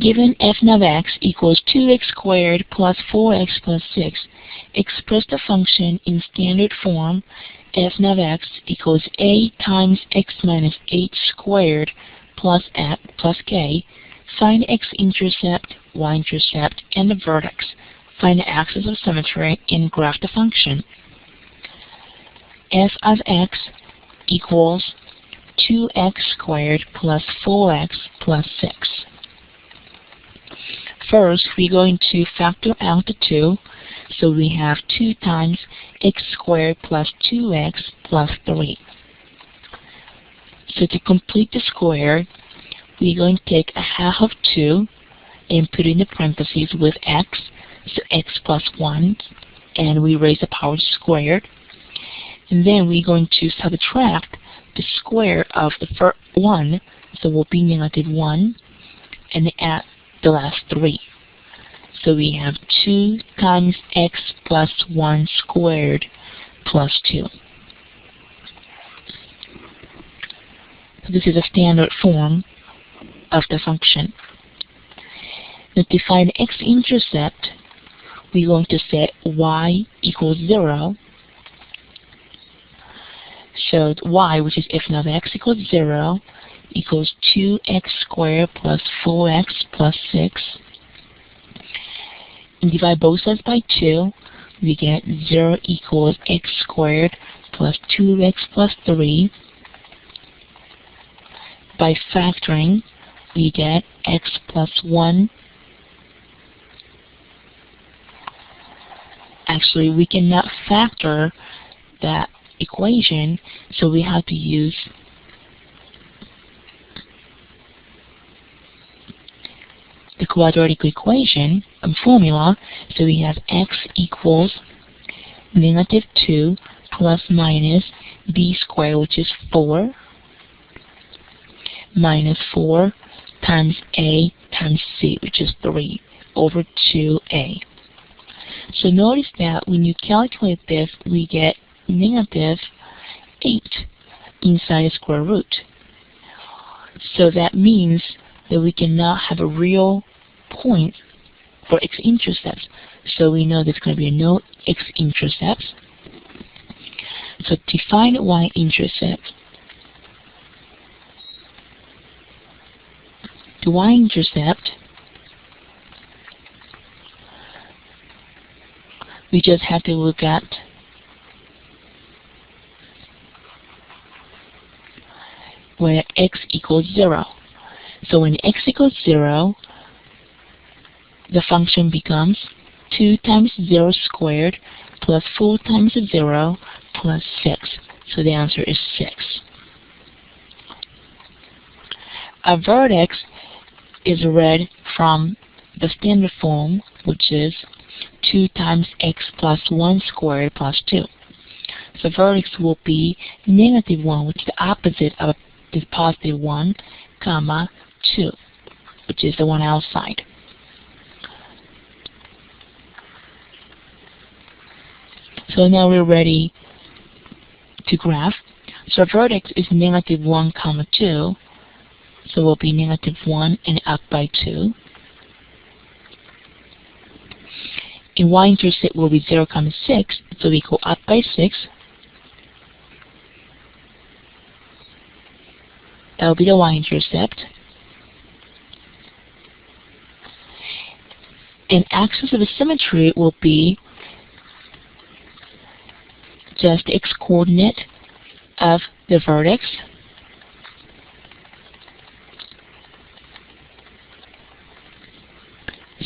Given f of x equals 2x squared plus 4x plus 6, express the function in standard form f of x equals a times x minus h squared plus k. Find x-intercept, y-intercept, and the vertex. Find the axis of symmetry and graph the function. F of x equals 2x squared plus 4x plus 6. First, we're going to factor out the 2, so we have 2 times x squared plus 2x plus 3. So to complete the square, we're going to take a half of 2 and put in the parentheses with x, so x plus 1, and we raise the power squared. And then we're going to subtract the square of the first 1, so it will be negative 1, and add the last 3. So we have 2 times x plus 1 squared plus 2. So this is a standard form of the function. Now to find x-intercept, we're going to set y equals 0. So y, which is f of x equals 0, equals 2x squared plus 4x plus 6. And divide both sides by 2, we get 0 equals x squared plus 2x plus 3. By factoring, we get x plus 1. Actually, we cannot factor that equation, so we have to use the quadratic equation formula. So we have x equals negative 2 plus minus b squared, which is 4, minus 4 times a times c, which is 3, over 2a. So notice that when you calculate this, we get negative 8 inside the square root. So that means that we cannot have a real point for x-intercepts. So we know there's going to be no x-intercepts. So to find y-intercept, the y-intercept, we just have to look at where x equals 0. So when x equals 0, the function becomes 2 times 0 squared plus 4 times 0 plus 6. So the answer is 6. A vertex is read from the standard form, which is 2 times x plus 1 squared plus 2. So vertex will be negative 1, which is the opposite of this positive 1, comma 2, which is the one outside. So now we're ready to graph. So vertex is negative 1, comma 2, so we'll be negative 1 and up by 2. And y-intercept will be 0, comma 6, so we go up by 6. That will be the y-intercept. And axis of symmetry will be just the x-coordinate of the vertex.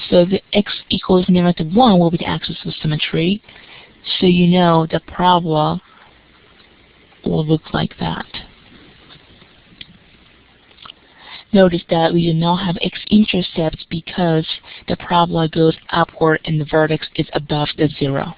So the x equals negative 1 will be the axis of symmetry. So you know the parabola will look like that. Notice that we do not have x-intercepts because the parabola goes upward and the vertex is above the 0.